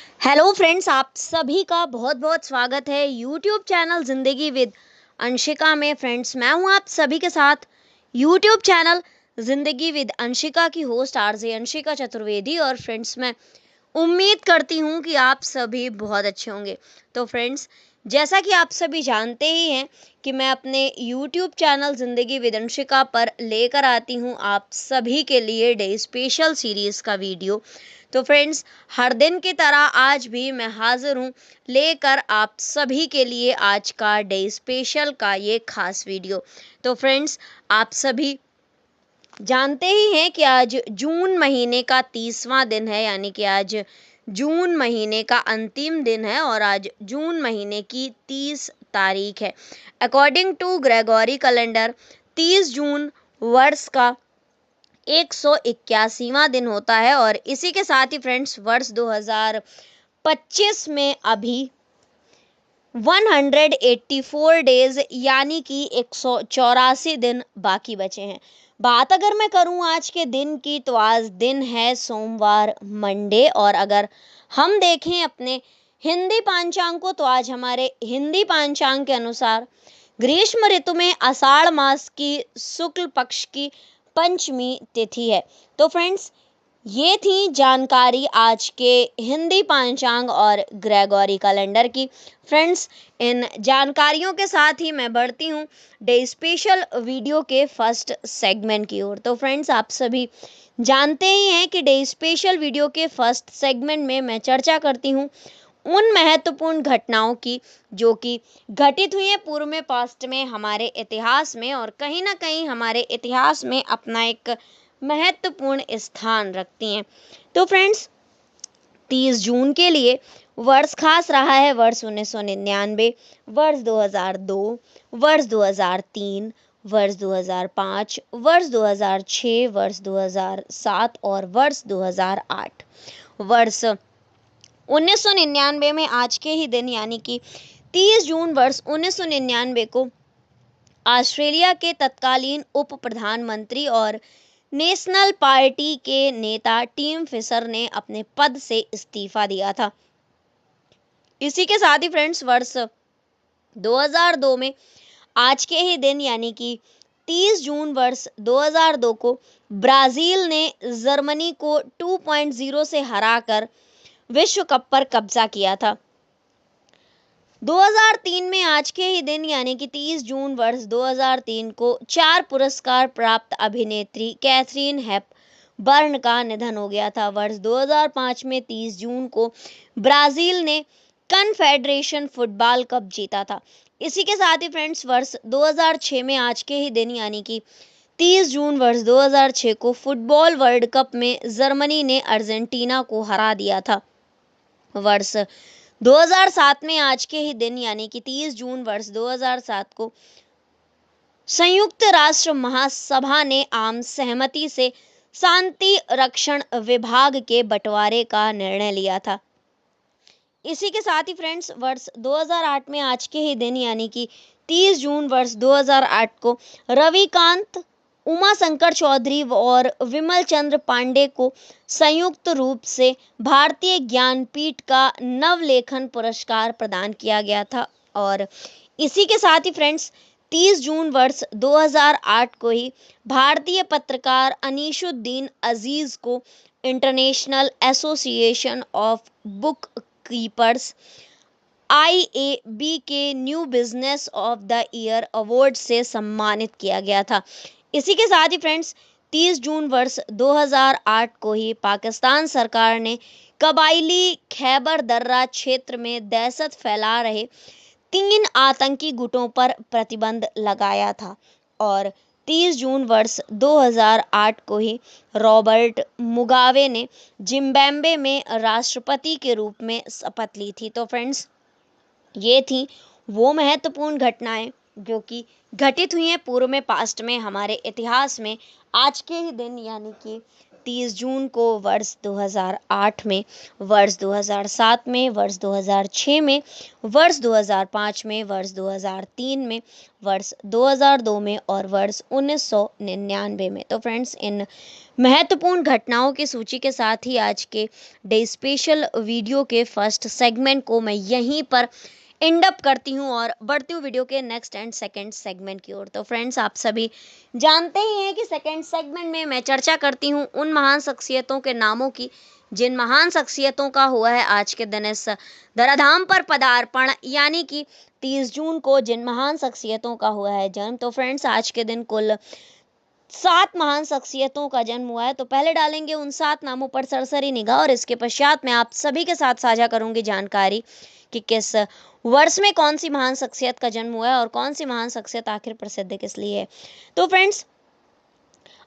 Hello friends, आप सभी का बहुत बहुत स्वागत है यूट्यूब चैनल ज़िंदगी विद अंशिका में। फ्रेंड्स, मैं हूं आप सभी के साथ यूट्यूब चैनल ज़िंदगी विद अंशिका की होस्ट आरजे अंशिका चतुर्वेदी। और फ्रेंड्स, मैं उम्मीद करती हूँ कि आप सभी बहुत अच्छे होंगे। तो फ्रेंड्स, जैसा कि आप सभी जानते ही हैं कि मैं अपने यूट्यूब चैनल ज़िंदगी विद अंशिका पर लेकर आती हूँ आप सभी के लिए डे स्पेशल सीरीज़ का वीडियो। तो फ्रेंड्स, हर दिन की तरह आज भी मैं हाजिर हूँ लेकर आप सभी के लिए आज का डे स्पेशल का ये खास वीडियो। तो फ्रेंड्स, आप सभी जानते ही हैं कि आज जून महीने का 30वां दिन है, यानी कि आज जून महीने का अंतिम दिन है और आज जून महीने की 30 तारीख है। अकॉर्डिंग टू ग्रेगोरी कैलेंडर 30 जून वर्ष का 181वां दिन होता है। और इसी के साथ ही फ्रेंड्स, वर्ष 2025 में अभी 184 डेज यानी कि 184 दिन बाकी बचे हैं। बात अगर मैं करूं आज के दिन की, तो आज दिन है सोमवार, मंडे। और अगर हम देखें अपने हिंदी पांचांग को, तो आज हमारे हिंदी पांचांग के अनुसार ग्रीष्म ऋतु में आषाढ़ मास की शुक्ल पक्ष की पंचमी तिथि है। तो फ्रेंड्स, ये थी जानकारी आज के हिंदी पांचांग और ग्रेगोरी कैलेंडर की। फ्रेंड्स, इन जानकारियों के साथ ही मैं बढ़ती हूँ डे स्पेशल वीडियो के फर्स्ट सेगमेंट की ओर। तो फ्रेंड्स, आप सभी जानते ही हैं कि डे स्पेशल वीडियो के फर्स्ट सेगमेंट में मैं चर्चा करती हूँ उन महत्वपूर्ण घटनाओं की जो कि घटित हुई है पूर्व में, पास्ट में, हमारे इतिहास में, और कहीं ना कहीं हमारे इतिहास में अपना एक महत्वपूर्ण स्थान रखती हैं। तो फ्रेंड्स, 30 जून के लिए वर्ष खास रहा है वर्ष 1999, वर्ष 2002, वर्ष 2003, वर्ष 2005, वर्ष 2006, वर्ष 2007 और वर्ष 2008। वर्ष 1999 में आज के ही दिन यानी कि 30 जून वर्ष 1999 को ऑस्ट्रेलिया के तत्कालीन उप प्रधानमंत्री और नेशनल पार्टी के नेता टिम फिशर ने अपने पद से इस्तीफा दिया था। इसी के साथ ही फ्रेंड्स, वर्ष 2002 में आज के ही दिन यानी कि 30 जून वर्ष 2002 को ब्राजील ने जर्मनी को 2-0 से हराकर विश्व कप पर कब्जा किया था। 2003 में आज के ही दिन यानी कि 30 जून वर्ष 2003 को 4 पुरस्कार प्राप्त अभिनेत्री कैथरीन हेपबर्न का निधन हो गया था। वर्ष 2005 में 30 जून को ब्राजील ने कन्फेडरेशन फुटबॉल कप जीता था। इसी के साथ ही फ्रेंड्स, वर्ष 2006 में आज के ही दिन यानी कि 30 जून वर्ष 2006 को फुटबॉल वर्ल्ड कप में जर्मनी ने अर्जेंटीना को हरा दिया था। वर्ष 2007 में आज के ही दिन यानी कि 30 जून वर्ष 2007 को संयुक्त राष्ट्र महासभा ने आम सहमति से शांति रक्षण विभाग के बंटवारे का निर्णय लिया था। इसी के साथ ही फ्रेंड्स, वर्ष 2008 में आज के ही दिन यानी कि 30 जून वर्ष 2008 को रविकांत, उमा शंकर चौधरी और विमल चंद्र पांडे को संयुक्त रूप से भारतीय ज्ञानपीठ का नवलेखन पुरस्कार प्रदान किया गया था। और इसी के साथ ही फ्रेंड्स, 30 जून वर्ष 2008 को ही भारतीय पत्रकार अनीशुद्दीन अजीज को international association of book keepers IAB के new business of the year award से सम्मानित किया गया था। इसी के साथ ही फ्रेंड्स, 30 जून वर्ष 2008 को ही पाकिस्तान सरकार ने कबाइली खैबर दर्रा क्षेत्र में दहशत फैला रहे 3 आतंकी गुटों पर प्रतिबंध लगाया था। और 30 जून वर्ष 2008 को ही रॉबर्ट मुगाबे ने जिम्बाब्वे में राष्ट्रपति के रूप में शपथ ली थी। तो फ्रेंड्स, ये थी वो महत्वपूर्ण घटनाएं जो कि घटित हुई हैं पूर्व में, पास्ट में, हमारे इतिहास में आज के ही दिन यानी कि 30 जून को वर्ष 2008 में, वर्ष 2007 में, वर्ष 2006 में, वर्ष 2005 में, वर्ष 2003 में, वर्ष 2002 में और वर्ष 1999 में। तो फ्रेंड्स, इन महत्वपूर्ण घटनाओं की सूची के साथ ही आज के डे स्पेशल वीडियो के फर्स्ट सेगमेंट को मैं यहीं पर एंड अप करती हूँ और बढ़ती हूँ वीडियो के नेक्स्ट एंड सेकंड सेगमेंट की ओर। तो फ्रेंड्स, आप सभी जानते ही हैं कि सेकंड सेगमेंट में मैं चर्चा करती हूँ उन महान शख्सियतों के नामों की जिन महान शख्सियतों का हुआ है आज के दिन इस धराधाम पर पदार्पण, यानी कि 30 जून को जिन महान शख्सियतों का हुआ है जन्म। तो फ्रेंड्स, आज के दिन कुल 7 महान शख्सियतों का जन्म हुआ है। तो पहले डालेंगे उन 7 नामों पर सरसरी निगाह और इसके पश्चात मैं आप सभी के साथ साझा करूंगी जानकारी कि किस वर्ष में कौन सी महान शख्सियत का जन्म हुआ है और कौन सी महान शख्सियत आखिर प्रसिद्ध किस लिए है। तो फ्रेंड्स,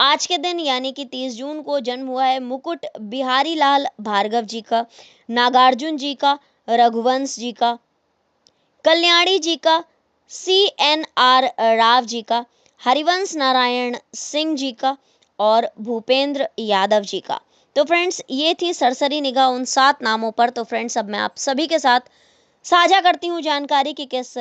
आज के दिन यानी कि 30 जून को जन्म हुआ है मुकुट बिहारी लाल भार्गव जी का, नागार्जुन जी का, रघुवंश जी का, कल्याणी जी का, CNR राव जी का, हरिवंश नारायण सिंह जी का और भूपेंद्र यादव जी का। तो फ्रेंड्स, ये थी सरसरी निगाह उन 7 नामों पर। तो फ्रेंड्स, अब मैं आप सभी के साथ साझा करती हूँ जानकारी कि किस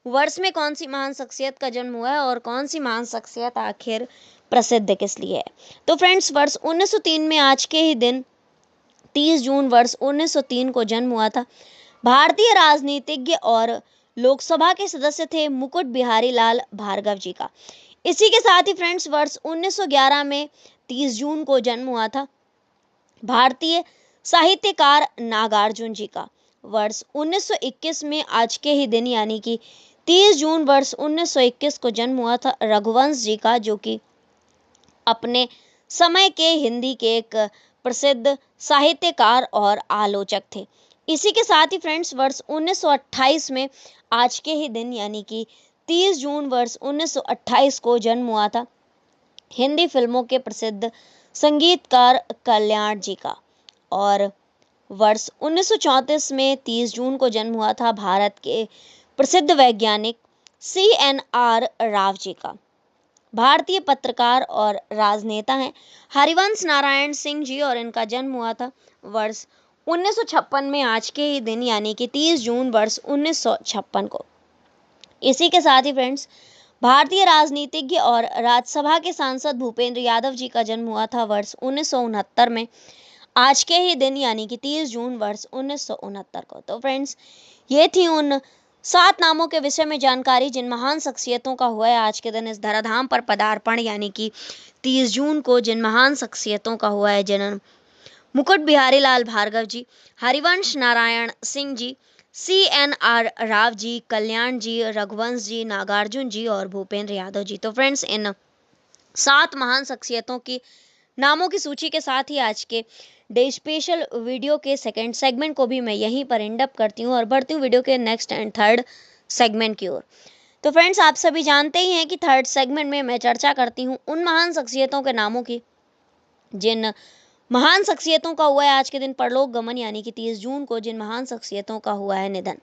वर्ष में कौन सी महान शख्सियत का जन्म हुआ है और कौन सी महान शख्सियत आखिर प्रसिद्ध किस लिए है। तो फ्रेंड्स, वर्ष 1903 में आज के ही दिन 30 जून वर्ष 1903 को जन्म हुआ था। भारतीय राजनीतिज्ञ और लोकसभा के सदस्य थे मुकुट बिहारी लाल भार्गव जी का। इसी के साथ ही फ्रेंड्स, वर्ष 1911 में 30 जून को जन्म हुआ था भारतीय साहित्यकार नागार्जुन जी का। वर्ष 1921 में आज के ही दिन यानी कि 30 जून वर्ष 1921 को जन्म हुआ था रघुवंश जी का, जो कि अपने समय के हिंदी के एक प्रसिद्ध साहित्यकार और आलोचक थे। इसी के साथ ही फ्रेंड्स, वर्ष 1928 में आज के ही दिन यानी कि 30 जून वर्ष 1928 को जन्म हुआ था हिंदी फिल्मों के प्रसिद्ध संगीतकार कल्याण जी का। और वर्ष 1934 में 30 जून को जन्म हुआ था भारत के प्रसिद्ध वैज्ञानिक CNR राव जी का। भारतीय पत्रकार और राजनेता हैं हरिवंश नारायण सिंह जी और इनका जन्म हुआ था वर्ष 1956 में आज के ही दिन यानी कि 30 जून वर्ष 1956 को। इसी के साथ ही फ्रेंड्स, भारतीय राजनीतिज्ञ और राज्यसभा के सांसद भूपेंद्र यादव जी का जन्म हुआ था वर्ष 1969 में आज के ही दिन यानी कि 30 जून वर्ष 1969 को। तो फ्रेंड्स, ये थी उन 7 नामों के विषय में जानकारी जिन महान शख्सियतों का हुआ है आज के दिन इस धराधाम पर पदार्पण, यानी कि 30 जून को जिन महान शख्सियतों का हुआ है जन्म। मुकुट बिहारी लाल भार्गव जी, हरिवंश नारायण सिंह जी, CNR राव जी, कल्याण जी, रघुवंश जी, नागार्जुन जी और भूपेंद्र यादव जी। तो फ्रेंड्स, इन 7 महान शख्सियतों की नामों की सूची के साथ ही आज के डे स्पेशल वीडियो के सेकंड सेगमेंट को भी मैं यहीं पर एंड अप करती हूँ और बढ़ती हूँ वीडियो के नेक्स्ट एंड थर्ड सेगमेंट की ओर। तो फ्रेंड्स, आप सभी जानते ही हैं कि थर्ड सेगमेंट में मैं चर्चा करती हूँ उन महान शख्सियतों के नामों की जिन महान शख्सियतों का हुआ है आज के दिन परलोक गमन, यानी कि 30 जून को जिन महान शख्सियतों का हुआ है निधन।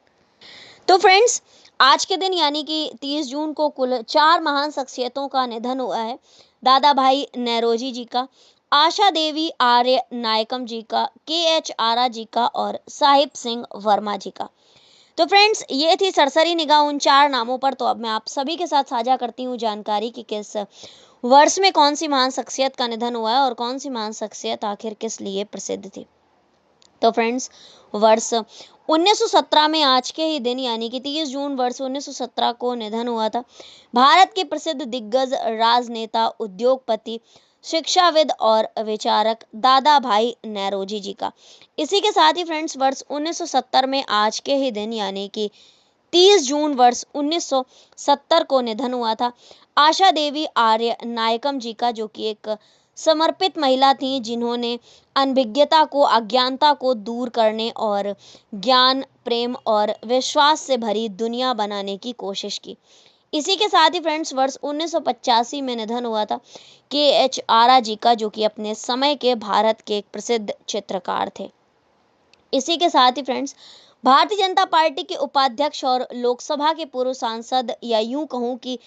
तो फ्रेंड्स, आज के दिन यानी कि 30 जून को कुल 4 महान शख्सियतों का निधन हुआ है। दादा भाई नौरोजी जी का, आशा देवी आर्य नायकम जी का, KH आरा जी का और साहिब सिंह वर्मा जी का। तो फ्रेंड्स, ये थी सरसरी निगाह उन 4 नामों पर। तो अब मैं आप सभी के साथ साझा करती हूँ जानकारी कि किस वर्ष में कौन सी महान शख्सियत का निधन हुआ है और कौन सी महान शख्सियत आखिर किस लिए प्रसिद्ध थी। तो फ्रेंड्स, वर्ष 1917 में आज के ही दिन यानी कि 30 जून वर्ष 1917 को निधन हुआ था भारत के प्रसिद्ध दिग्गज राजनेता, उद्योगपति, शिक्षाविद और विचारक दादा भाई नौरोजी जी का। इसी के साथ ही फ्रेंड्स, वर्ष 1970 में आज के ही दिन यानी कि 30 जून वर्ष 1970 को निधन हुआ था आशा देवी आर्य नायकम जी का, जो कि एक समर्पित महिला थी जिन्होंने अनभिज्ञता को, अज्ञानता को दूर करने और ज्ञान, प्रेम और विश्वास से भरी दुनिया बनाने की कोशिश की। इसी के साथ ही फ्रेंड्स, वर्ष 1985 में निधन हुआ था KH आरा जी का, जो कि अपने समय के भारत के एक प्रसिद्ध चित्रकार थे। इसी के साथ ही फ्रेंड्स, भारतीय जनता पार्टी के उपाध्यक्ष और लोकसभा के पूर्व सांसद, या यूं कहूं कि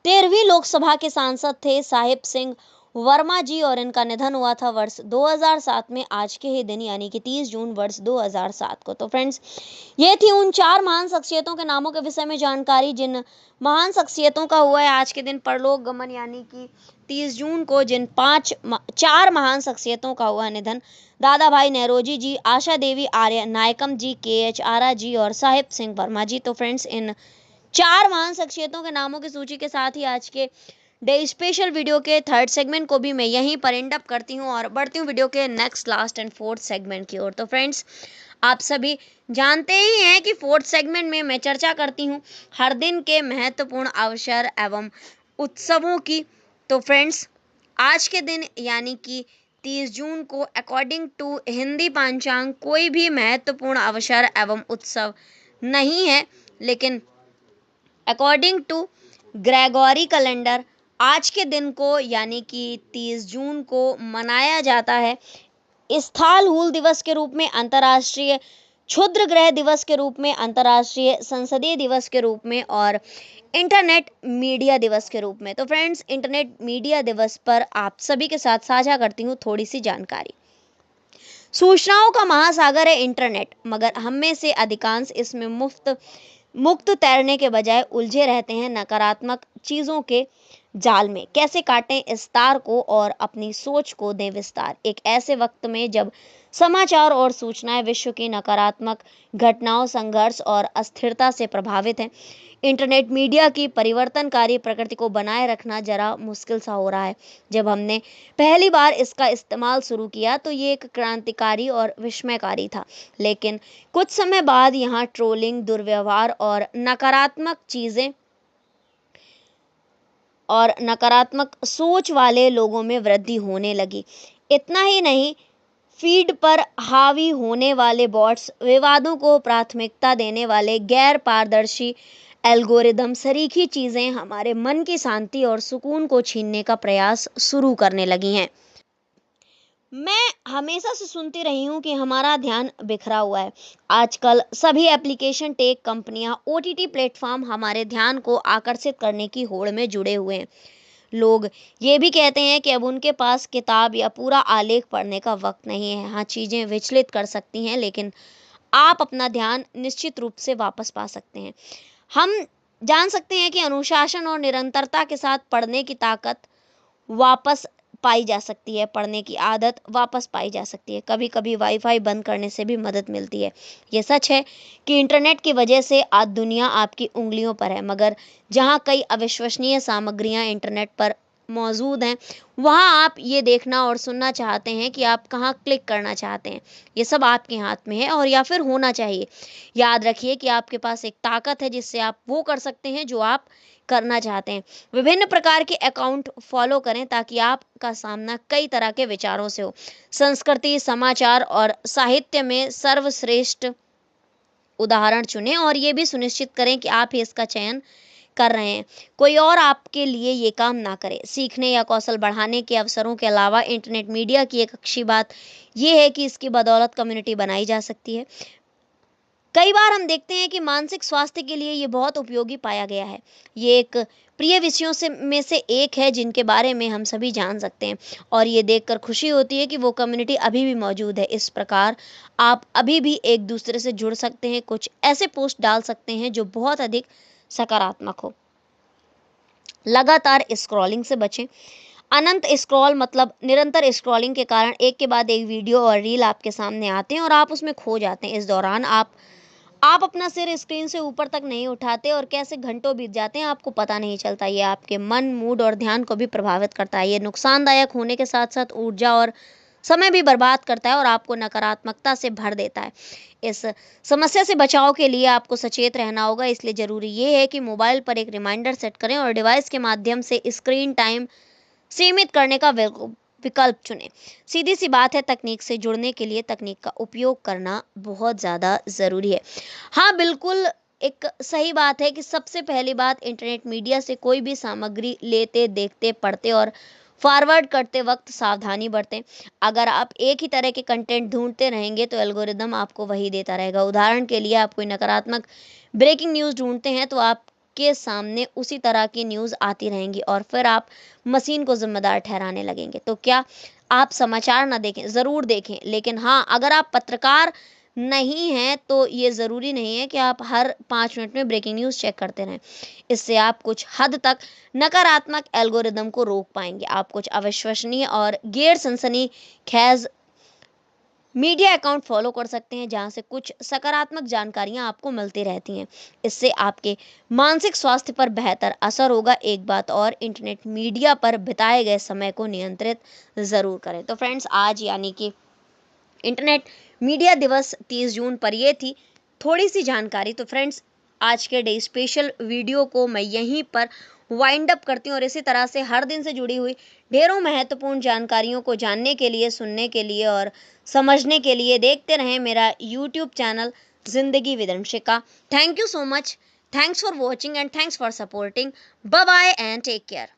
13वीं लोकसभा के सांसद थे साहिब सिंह वर्मा जी और इनका निधन हुआ था वर्ष 2007 में आज के ही दिन यानी कि 30 जून वर्ष 2007 को। तो फ्रेंड्स, ये थी उन 4 महान शख्सियतों के नामों के विषय में जानकारी जिन महान शख्सियतों का हुआ है आज के दिन परलोक गमन, यानी कि 30 जून को जिन 4 महान शख्सियतों का हुआ निधन। दादा भाई नौरोजी जी, आशा देवी आर्य, नायकम जी, KH आरा जी और साहिब सिंह वर्मा जी। तो फ्रेंड्स, इन 4 महान शख्सियतों के नामों की सूची के साथ ही आज के डे स्पेशल वीडियो के थर्ड सेगमेंट को भी मैं यहीं पर एंड अप करती हूँ और बढ़ती हूँ वीडियो के next, last and fourth segment की ओर। तो फ्रेंड्स, आप सभी जानते ही हैं कि फोर्थ सेगमेंट में मैं चर्चा करती हूँ हर दिन के महत्वपूर्ण अवसर एवं उत्सवों की। तो फ्रेंड्स, आज के दिन यानी कि 30 जून को अकॉर्डिंग टू हिंदी पंचांग कोई भी महत्वपूर्ण अवसर एवं उत्सव नहीं है, लेकिन अकॉर्डिंग टू ग्रेगोरी कैलेंडर आज के दिन को यानी कि 30 जून को मनाया जाता है स्थल हूल दिवस के रूप में, अंतर्राष्ट्रीय क्षुद्र ग्रह दिवस के रूप में, अंतर्राष्ट्रीय संसदीय दिवस के रूप में और इंटरनेट मीडिया दिवस के रूप में। तो फ्रेंड्स, इंटरनेट मीडिया दिवस पर आप सभी के साथ साझा करती हूँ थोड़ी सी जानकारी। सूचनाओं का महासागर है इंटरनेट, मगर हम में से अधिकांश इसमें मुक्त तैरने के बजाय उलझे रहते हैं नकारात्मक चीजों के जाल में। कैसे काटें इस तार को और अपनी सोच को दें विस्तार, एक ऐसे वक्त में जब समाचार और सूचनाएं विश्व की नकारात्मक घटनाओं, संघर्ष और अस्थिरता से प्रभावित हैं। इंटरनेट मीडिया की परिवर्तनकारी प्रकृति को बनाए रखना जरा मुश्किल सा हो रहा है। जब हमने पहली बार इसका इस्तेमाल शुरू किया तो ये एक क्रांतिकारी और विस्मयकारी था, लेकिन कुछ समय बाद यहाँ ट्रोलिंग, दुर्व्यवहार और नकारात्मक सोच वाले लोगों में वृद्धि होने लगी। इतना ही नहीं, फीड पर हावी होने वाले बॉट्स, विवादों को प्राथमिकता देने वाले गैर पारदर्शी एल्गोरिदम, सरीखी चीजें हमारे मन की शांति और सुकून को छीनने का प्रयास शुरू करने लगी हैं। मैं हमेशा से सुनती रही हूँ कि हमारा ध्यान बिखरा हुआ है। आजकल सभी एप्लीकेशन, टेक कंपनियां, OTT प्लेटफॉर्म हमारे ध्यान को आकर्षित करने की होड़ में जुड़े हुए हैं। लोग ये भी कहते हैं कि अब उनके पास किताब या पूरा आलेख पढ़ने का वक्त नहीं है। हाँ, चीजें विचलित कर सकती हैं, लेकिन आप अपना ध्यान निश्चित रूप से वापस पा सकते हैं। हम जान सकते हैं कि अनुशासन और निरंतरता के साथ पढ़ने की ताकत वापस पाई जा सकती है, पढ़ने की आदत वापस पाई जा सकती है। कभी कभी वाईफाई बंद करने से भी मदद मिलती है। ये सच है कि इंटरनेट की वजह से आज दुनिया आपकी उंगलियों पर है, मगर जहाँ कई अविश्वसनीय सामग्रियाँ इंटरनेट पर मौजूद हैं, वहाँ आप ये देखना और सुनना चाहते हैं कि आप कहाँ क्लिक करना चाहते हैं। ये सब आपके हाथ में है, और या फिर होना चाहिए। याद रखिए कि आपके पास एक ताकत है जिससे आप वो कर सकते हैं जो आप करना चाहते हैं। विभिन्न प्रकार के अकाउंट फॉलो करें ताकि आपका सामना कई तरह के विचारों से हो। संस्कृति, समाचार और साहित्य में सर्वश्रेष्ठ उदाहरण चुनें और ये भी सुनिश्चित करें कि आप ही इसका चयन कर रहे हैं, कोई और आपके लिए ये काम ना करे। सीखने या कौशल बढ़ाने के अवसरों के अलावा इंटरनेट मीडिया की एक अच्छी बात यह है कि इसकी बदौलत कम्युनिटी बनाई जा सकती है। कई बार हम देखते हैं कि मानसिक स्वास्थ्य के लिए ये बहुत उपयोगी पाया गया है। ये एक प्रिय विषयों में से एक है जिनके बारे में हम सभी जान सकते हैं, और ये देखकर खुशी होती है कि वो कम्युनिटी अभी भी मौजूद है। इस प्रकार आप अभी भी एक दूसरे से जुड़ सकते हैं, कुछ ऐसे पोस्ट डाल सकते हैं जो बहुत अधिक सकारात्मक हो। लगातार स्क्रॉलिंग से बचें। अनंत स्क्रॉल मतलब निरंतर स्क्रॉलिंग के कारण एक के बाद एक वीडियो और रील आपके सामने आते हैं और आप उसमें खो जाते हैं। इस दौरान आप अपना सिर स्क्रीन से ऊपर तक नहीं उठाते और कैसे घंटों बीत जाते हैं आपको पता नहीं चलता। ये आपके मन, मूड और ध्यान को भी प्रभावित करता है। ये नुकसानदायक होने के साथ साथ ऊर्जा और समय भी बर्बाद करता है और आपको नकारात्मकता से भर देता है। इस समस्या से बचाव के लिए आपको सचेत रहना होगा, इसलिए जरूरी ये है कि मोबाइल पर एक रिमाइंडर सेट करें और डिवाइस के माध्यम से स्क्रीन टाइम सीमित करने का विकल्प चुनें। सीधी सी बात है, तकनीक से जुड़ने के लिए तकनीक का उपयोग करना बहुत ज़्यादा ज़रूरी है। हाँ, बिल्कुल एक सही बात है कि सबसे पहली बात, इंटरनेट मीडिया से कोई भी सामग्री लेते, देखते, पढ़ते और फॉरवर्ड करते वक्त सावधानी बरतें। अगर आप एक ही तरह के कंटेंट ढूंढते रहेंगे तो एल्गोरिदम आपको वही देता रहेगा। उदाहरण के लिए, आप कोई नकारात्मक ब्रेकिंग न्यूज़ ढूंढते हैं तो आप आपके सामने उसी तरह की न्यूज़ आती रहेंगी और फिर आप मशीन को जिम्मेदार ठहराने लगेंगे। तो क्या आप समाचार ना देखें? ज़रूर देखें, लेकिन हाँ, अगर आप पत्रकार नहीं हैं तो ये ज़रूरी नहीं है कि आप हर 5 मिनट में ब्रेकिंग न्यूज़ चेक करते रहें। इससे आप कुछ हद तक नकारात्मक एल्गोरिदम को रोक पाएंगे। आप कुछ अविश्वसनीय और गैर सनसनीखेज मीडिया अकाउंट फॉलो कर सकते हैं, जहां से कुछ सकारात्मक जानकारियां आपको मिलती रहती हैं। इससे आपके मानसिक स्वास्थ्य पर बेहतर असर होगा। एक बात और, इंटरनेट मीडिया पर बिताए गए समय को नियंत्रित ज़रूर करें। तो फ्रेंड्स, आज यानी कि इंटरनेट मीडिया दिवस 30 जून पर ये थी थोड़ी सी जानकारी। तो फ्रेंड्स, आज के डे स्पेशल वीडियो को मैं यहीं पर वाइंड अप करती हूँ और इसी तरह से हर दिन से जुड़ी हुई ढेरों महत्वपूर्ण जानकारियों को जानने के लिए, सुनने के लिए और समझने के लिए देखते रहें मेरा YouTube channel Zindagi with Anshika. Thank you so much, thanks for watching and thanks for supporting. Bye bye and take care.